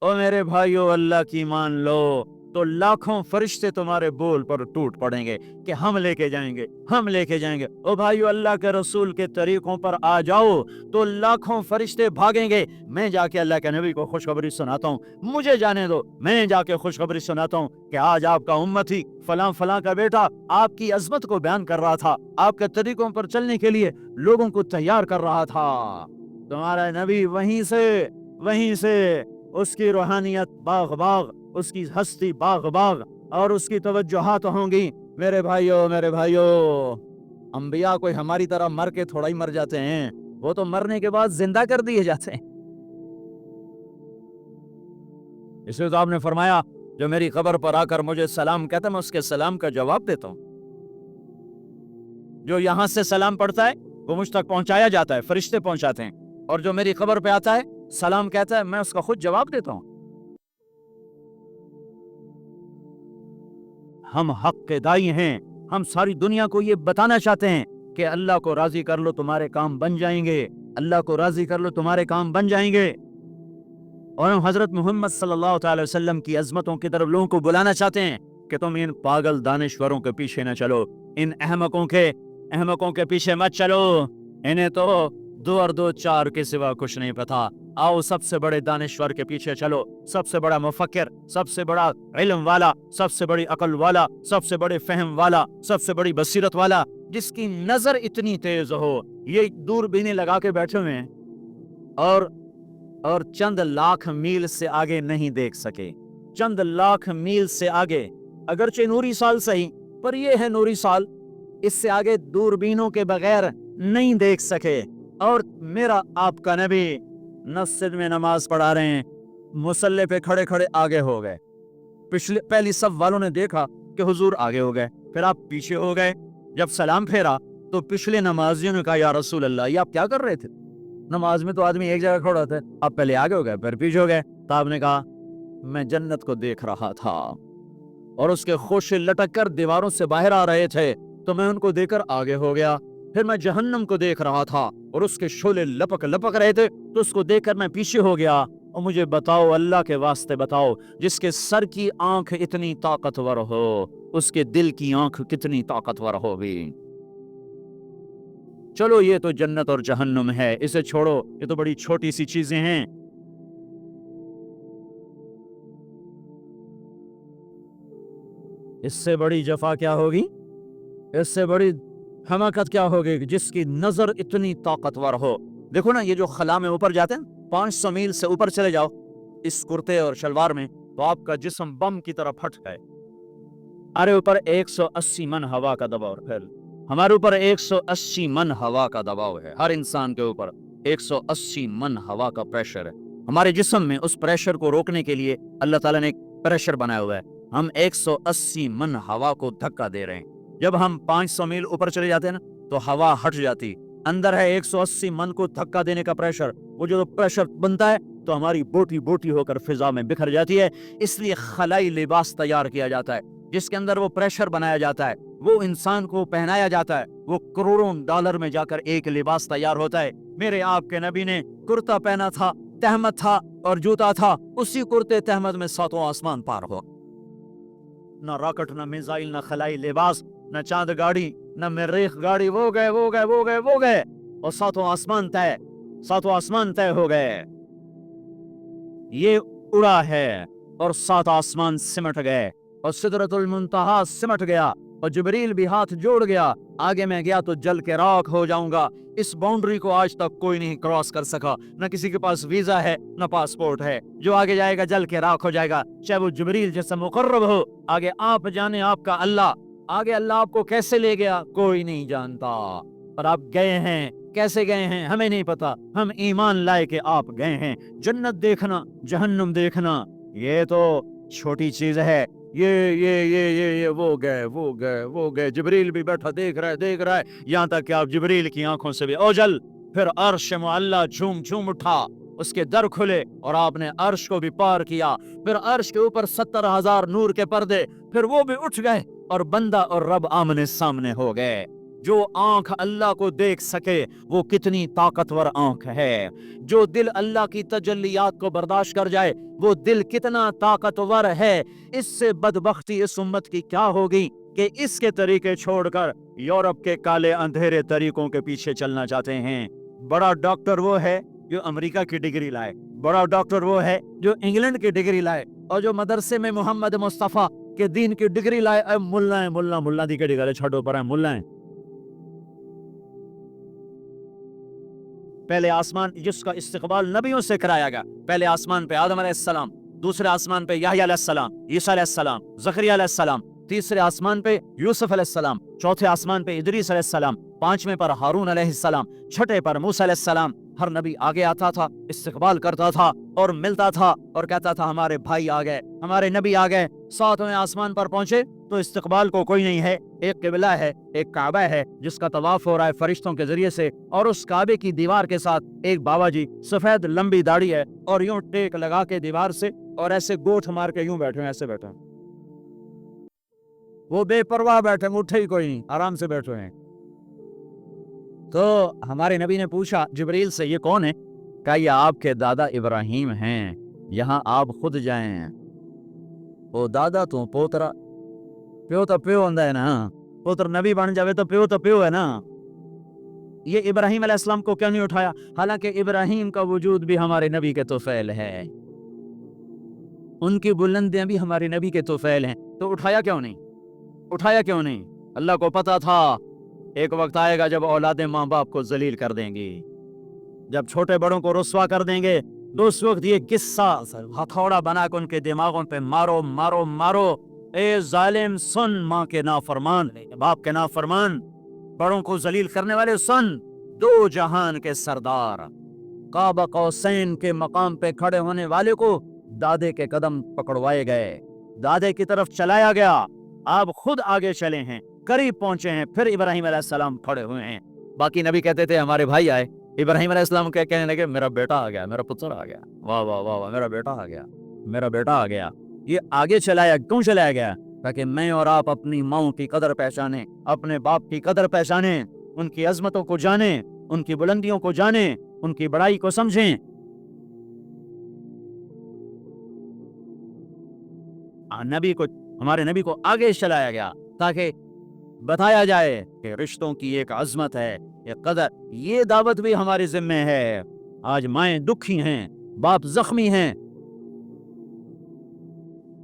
ओ मेरे भाइयों, अल्लाह की मान लो तो लाखों फरिश्ते तुम्हारे बोल पर टूट पड़ेंगे कि हम लेके जाएंगे, हम लेके जाएंगे। ओ भाइयों, अल्लाह के रसूल के तरीकों पर आ जाओ तो लाखों फरिश्ते भागेंगे। मैं जाके अल्लाह के नबी को खुशखबरी सुनाता हूँ, मुझे जाने दो, मैं जाके खुशखबरी सुनाता हूँ कि आज आपका उम्मती फलां फलां का बेटा आपकी अजमत को बयान कर रहा था, आपके तरीकों पर चलने के लिए लोगों को तैयार कर रहा था। तुम्हारा नबी वहीं से उसकी रूहानियत बाग बाग, उसकी हस्ती बाग बाग और उसकी तवज्जुहात होंगी। मेरे भाइयों, अंबिया कोई हमारी तरह मर के थोड़ा ही मर जाते हैं, वो तो मरने के बाद जिंदा कर दिए जाते हैं। इसलिए तो आपने फरमाया, जो मेरी कब्र पर आकर मुझे सलाम कहता है, मैं उसके सलाम का जवाब देता हूं। जो यहां से सलाम पढ़ता है वो मुझ तक पहुंचाया जाता है, फरिश्ते पहुंचाते हैं, और जो मेरी कब्र पे आता है सलाम कहता है, मैं उसका खुद जवाब देता हूं। हम हक के दाई हैं, हम सारी दुनिया को ये बताना चाहते हैं कि अल्लाह को राजी कर लो तुम्हारे काम बन जाएंगे, अल्लाह को राजी कर लो तुम्हारे काम बन जाएंगे। और हम हजरत मोहम्मद सल्लल्लाहु अलैहि वसल्लम की अजमतों की तरफ लोगों को बुलाना चाहते हैं कि तुम इन पागल दानिश्वरों के पीछे न चलो, इन अहमकों के पीछे मत चलो, इन्हें तो दो और दो चार के सिवा कुछ नहीं पता। आओ सबसे बड़े दानिश्वर के पीछे चलो, सबसे बड़ा मुफक्किर, सबसे बड़ा इल्म वाला, सबसे बड़ी अकल वाला, सबसे बड़े फहम वाला, सबसे बड़ी बसीरत वाला, जिसकी नजर इतनी तेज हो, ये दूरबीनें लगा के बैठे हुए हैं और चंद लाख मील से आगे नहीं देख सके, चंद लाख मील से आगे, अगरचे नूरी साल सही, पर ये है नूरी साल, इससे आगे दूरबीनों के बगैर नहीं देख सके। और मेरा आपका नबी मस्जिद में नमाज पढ़ा रहे हैं, मुसल्ले पे खड़े खड़े आगे हो गए, पहली सब वालों ने देखा कि हुजूर आगे हो गए, फिर आप पीछे हो गए। जब सलाम फेरा तो पिछले नमाजियों ने कहा, या रसूल अल्लाह, ये आप क्या कर रहे थे? नमाज में तो आदमी एक जगह खड़ा होता है, आप पहले आगे हो गए फिर पीछे हो गए। तो आपने कहा, मैं जन्नत को देख रहा था और उसके खोशे लटक कर दीवारों से बाहर आ रहे थे, तो मैं उनको देखकर आगे हो गया। फिर मैं जहन्नम को देख रहा था और उसके शोले लपक लपक रहे थे, तो उसको देखकर मैं पीछे हो गया। और मुझे बताओ, अल्लाह के वास्ते बताओ, जिसके सर की आंख इतनी ताकतवर हो, उसके दिल की आंख कितनी ताकतवर होगी। चलो ये तो जन्नत और जहन्नुम है, इसे छोड़ो, ये तो बड़ी छोटी सी चीजें हैं। इससे बड़ी जफा क्या होगी, इससे बड़ी हमाकत क्या होगी, जिसकी नजर इतनी ताकतवर हो। देखो ना, ये जो खला में ऊपर जाते हैं, 500 मील से ऊपर चले जाओ इस कुर्ते और शलवार में, तो आपका जिस्म बम की तरह फट गए। अरे ऊपर 180 मन हवा का दबाव है, हमारे ऊपर 180 मन हवा का दबाव है, हर इंसान के ऊपर 180 मन हवा का प्रेशर है। हमारे जिस्म में उस प्रेशर को रोकने के लिए अल्लाह ताला ने एक प्रेशर बनाया हुआ है, हम 180 मन हवा को धक्का दे रहे हैं। जब हम 500 मील ऊपर चले जाते हैं ना, तो हवा हट जाती, अंदर है 180 मन को धक्का देने का प्रेशर, वो जो प्रेशर बनता है तो हमारी बोटी बोटी होकर फिजा में बिखर जाती है। इसलिए खलाई लिबास तैयार किया जाता है, जिसके अंदर वो प्रेशर बनाया जाता है, वो इंसान को पहनाया जाता है, वो करोड़ों डॉलर में जाकर एक लिबास तैयार होता है। मेरे आपके नबी ने कुर्ता पहना था, तहमत था और जूता था, उसी कुर्ते तहमत में सातों आसमान पार हो। न रॉकेट, न मिसाइल, न खलाई लिबास, न चांद गाड़ी, न मरीख गाड़ी, वो गए और सातों आसमान तय हो गए। ये उड़ा है और 7 आसमान सिमट गए और सिदरतुल मुंतहा सिमट गया और जिब्रील भी हाथ जोड़ गया, आगे मैं गया तो जल के राख हो जाऊंगा। इस बाउंड्री को आज तक कोई नहीं क्रॉस कर सका, न किसी के पास वीजा है न पासपोर्ट है, जो आगे जाएगा जल के राख हो जाएगा, चाहे वो जिब्रील जैसा मुकर्रब हो। आगे आप जाने आपका अल्लाह, आगे अल्लाह आपको कैसे ले गया कोई नहीं जानता, पर आप गए हैं, कैसे गए हैं हमें नहीं पता, हम ईमान लाए के आप गए हैं। जन्नत देखना, जहन्नुम देखना, ये तो छोटी चीज है। ये वो गए, जिब्रील भी बैठा देख रहा है, यहाँ तक कि आप जिब्रील की आंखों से भी ओझल। फिर अर्श मुअल्ला झूम झूम उठा, उसके दर खुले और आपने अर्श को भी पार किया। फिर अर्श के ऊपर 70,000 नूर के पर्दे, फिर वो भी उठ गए और बंदा और रब आमने सामने हो गए। जो आंख अल्लाह को देख सके वो कितनी ताकतवर आंख है। जो दिल अल्लाह की तजल्लियात को बर्दाश्त कर जाए वो दिल कितना ताकतवर है। इससे बदबख्ती इस उम्मत की क्या होगी कि इसके तरीके छोड़कर यूरोप के काले अंधेरे तरीकों के पीछे चलना चाहते हैं। बड़ा डॉक्टर वो है जो अमेरिका की डिग्री लाए, बड़ा डॉक्टर वो है जो इंग्लैंड की डिग्री लाए, और जो मदरसे में मोहम्मद मुस्तफ़ा के दीन की डिग्री लाए मुल्ला है, मुल्ला दी के डिग्री छठो पर है, मुल्ला है। पहले आसमान जिसका इस्तिकबाल नबियों से कराया गया, पहले आसमान पे आदम अलैहिस्सलाम, दूसरे आसमान पे याह्या अलैहिस्सलाम, ईसा अलैहिस्सलाम, ज़करिया अलैहिस्सलाम, तीसरे आसमान पे यूसुफ अलैहिस्सलाम, चौथे आसमान पे इदरीस अलैहिस्सलाम, पांचवें पर हारून अलैहिस्सलाम, छठे पर मूसा अलैहिस्सलाम। हर नबी आगे आता था, इस्तिकबाल करता था और मिलता था और कहता था हमारे भाई आ गए, हमारे नबी आ गए। सातवें आसमान पर पहुंचे तो इस्तिकबाल को कोई नहीं है, एक किबला है, एक काबा है जिसका तवाफ हो रहा है फरिश्तों के जरिए से, और उस काबे की दीवार के साथ एक बाबा जी, सफेद लंबी दाढ़ी है और यूं टेक लगा के दीवार से और ऐसे गोठ मार के यूं बैठे हैं, ऐसे बैठे हैं। वो बेपरवाह बैठे, उठे ही कोई नहीं, आराम से बैठे हैं। तो हमारे नबी ने पूछा जिब्रील से, ये कौन है? कहा ये आपके दादा इब्राहिम हैं, यहाँ आप खुद जाएं। वो दादा तो पोतरा, प्यो तो प्यो होता है ना, पुत्र नबी बन जावे तो प्यो है ना। ये इब्राहिम अलैहिस्सलाम को क्यों नहीं उठाया? हालांकि इब्राहिम का वजूद भी हमारे नबी के तोफैल है, उनकी बुलंदियां भी हमारे नबी के तोफैल हैं, तो उठाया क्यों नहीं? उठाया क्यों नहीं? अल्लाह को पता था एक वक्त आएगा जब औलादे माँ बाप को जलील कर देंगी, जब छोटे बड़ों को रुस्वा कर देंगे, तो उस वक्त ये किस्सा हथौड़ा बना के उनके दिमागों पे मारो मारो मारो। ए जालिम सुन, माँ के नाफरमान, बाप के नाफरमान, बड़ों को जलील करने वाले सुन, दो जहान के सरदार, काबा कौसैन के मकाम पे खड़े होने वाले को दादे के कदम पकड़वाए गए, दादे की तरफ चलाया गया, आप खुद आगे चले हैं, करीब पहुंचे हैं, फिर इब्राहिम अलैहिस्सलाम खड़े हुए हैं। बाकी नबी कहते थे हमारे भाई आए, इब्राहिम अलैहिस्सलाम कहने लगे मेरा बेटा आ गया, मेरा पुत्र आ गया, वाह वाह वाह वाह, मेरा बेटा आ गया, मेरा बेटा आ गया। ये आगे चलाया, क्यों चलाया गया? ताकि मैं और आप अपनी माओ की कदर पहचाने, अपने बाप की कदर पहचाने, उनकी अजमतों को जाने, उनकी बुलंदियों को जाने, उनकी बड़ाई को समझें। नबी को, हमारे नबी को आगे चलाया गया ताकि बताया जाए कि रिश्तों की एक अजमत है, एक कदर, ये दावत भी हमारे जिम्मे है। आज माएं दुखी हैं, बाप जख्मी हैं।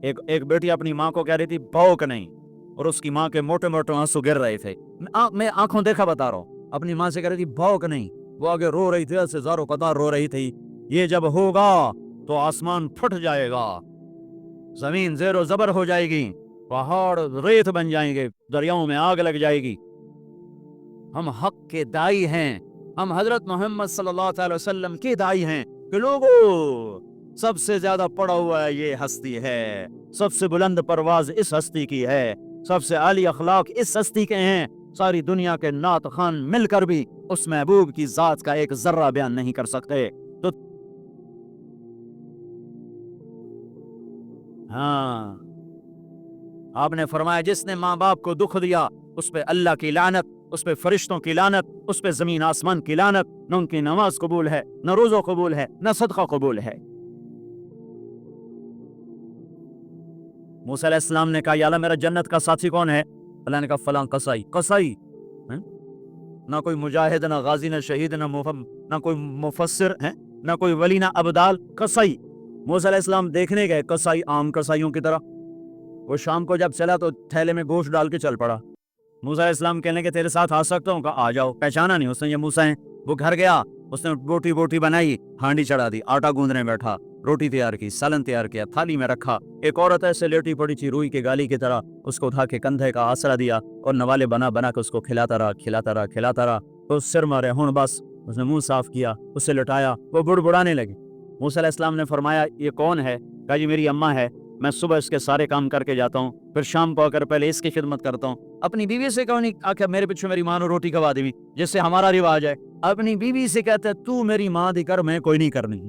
एक बेटी अपनी माँ को कह रही थी भौंक नहीं, और उसकी माँ के मोटे मोटे आंसू गिर रहे थे। मैं आंखों देखा बता रहा हूँ, अपनी माँ से कह रही थी भौंक नहीं, वो आगे रो रही थी, ऐसे ज़ारो कतार रो रही थी। ये जब होगा तो आसमान फट जाएगा, जमीन ज़ेरो ज़बर हो जाएगी, पहाड़ रेत बन जाएंगे, दरियाओं में आग लग जाएगी। हम हक के दाई हैं, हम हजरत मोहम्मद सल्लल्लाहु अलैहि वसल्लम के दाई हैं कि लोगों सबसे ज्यादा पड़ा हुआ है ये हस्ती है, सबसे बुलंद परवाज इस हस्ती की है, सबसे आली अखलाक इस हस्ती के हैं। सारी दुनिया के नात खान मिलकर भी उस महबूब की जात का एक जर्रा बयान नहीं कर सकते। तो हाँ, आपने फरमाया जिसने माँ बाप को दुख दिया उस पे अल्लाह की लानत, उस पे फरिश्तों की लानत, उस पे जमीन आसमान की लानत। न उनकी नमाज कबूल है, न रोज़ो कबूल है, न सदका कबूल है। मूसा अलैहिस्सलाम ने कहा या अल्लाह मेरा जन्नत का साथी कौन है? अल्लाह ने कहा फलां कसाई। कसाई ना कोई मुजाहिद, ना गाजी, ना शहीद, ना कोई मुफस्सिर है, ना कोई वली, ना अबदाल, कसाई। मूसा अलैहिस्सलाम देखने गए, कसाई आम कसाइयों की तरह। वो शाम को जब चला तो थैले में गोश्त डाल के चल पड़ा। मूसा अलैहिस्सलाम कहने के तेरे साथ आ सकता हूँ? कहा आ जाओ। पहचाना नहीं उसने, ये मूसा है। वो घर गया, उसने बोटी बोटी बनाई, हांडी चढ़ा दी, आटा गूंदने बैठा, रोटी तैयार की, सालन तैयार किया, थाली में रखा। एक औरत ऐसे लेटी पड़ी थी रुई के गाली की तरह, उसको उठा के कंधे का आसरा दिया और नवाले बना बना के उसको खिलाता रहा। तो सिर मारे हुण बस। उसने मुंह साफ किया, उसे लटाया, वो बुड़बुड़ाने लगी। मूसा अलैहिस्सलाम ने फरमाया ये कौन है? कहा जी मेरी अम्मा है, मैं सुबह इसके सारे काम करके जाता हूँ, फिर शाम को आकर पहले इसकी खिदमत करता हूँ। अपनी बीवी से क्यों नहीं आखिर मेरे पीछे मेरी माँ ने रोटी खवा दी, जिससे हमारा रिवाज है। अपनी बीवी से कहते तू मेरी माँ दी कर, मैं कोई नहीं करनी।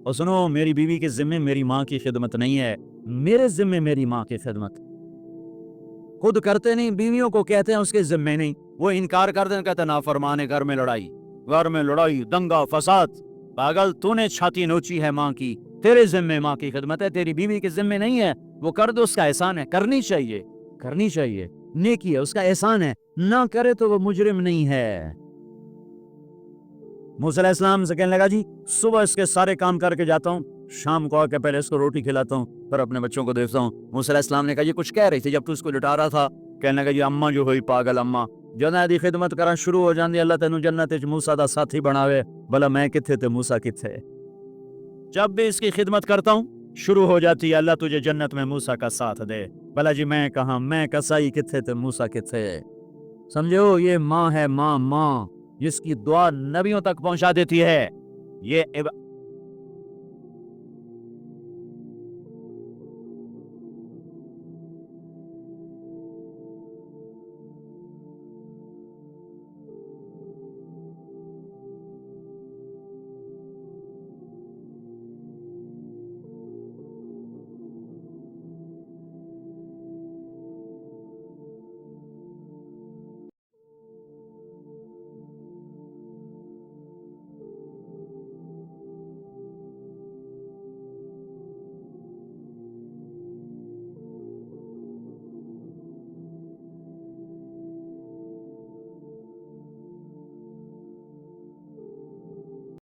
और सुनो, मेरी बीवी के जिम्मे मेरी माँ की खिदमत नहीं है, मेरे जिम्मे मेरी माँ की खिदमत। खुद करते नहीं, बीवियों को कहते हैं उसके जिम्मे नहीं। وہ انکار کر دیں، کہتے نافرمانے، گھر میں لڑائی دنگا فساد. پاگل، تو نے چھاتی نوچی ہے ماں کی، تیرے ذمے ماں کی خدمت ہے، تیری بیوی کے ذمے نہیں ہے. وہ کر دو، اس کا احسان ہے، کرنی چاہیے، نیکی ہے، اس کا احسان ہے. نہ کرے تو وہ مجرم نہیں ہے. موسیٰ علیہ السلام سے کہنے لگا جی صبح اس کے سارے کام کر کے جاتا ہوں، شام کو آ کے پہلے اس کو روٹی کھلاتا ہوں، پھر اپنے بچوں کو دیکھتا ہوں. موسیٰ علیہ السلام نے کہا یہ کچھ کہہ رہی تھی جب تو اس کو لٹا رہا تھا؟ کہنے لگا جی اماں جو ہوئی پاگل اماں جنا دی خدمت کرنا شروع ہو جاندی، اللہ تینوں جنت وچ موسیٰ دا ساتھی بناوے. بھلا میں کتھے تے موسیٰ کتھے؟ جب بھی اس کی خدمت کرتا ہوں شروع ہو جاتی ہے اللہ تجھے جنت میں موسیٰ کا ساتھ دے. بھلا جی میں کہاں، میں کسائی کتھے تے موسیٰ کتھے؟ سمجھو یہ ماں ہے، ماں جس کی دعا نبیوں تک پہنچا دیتی ہے. یہ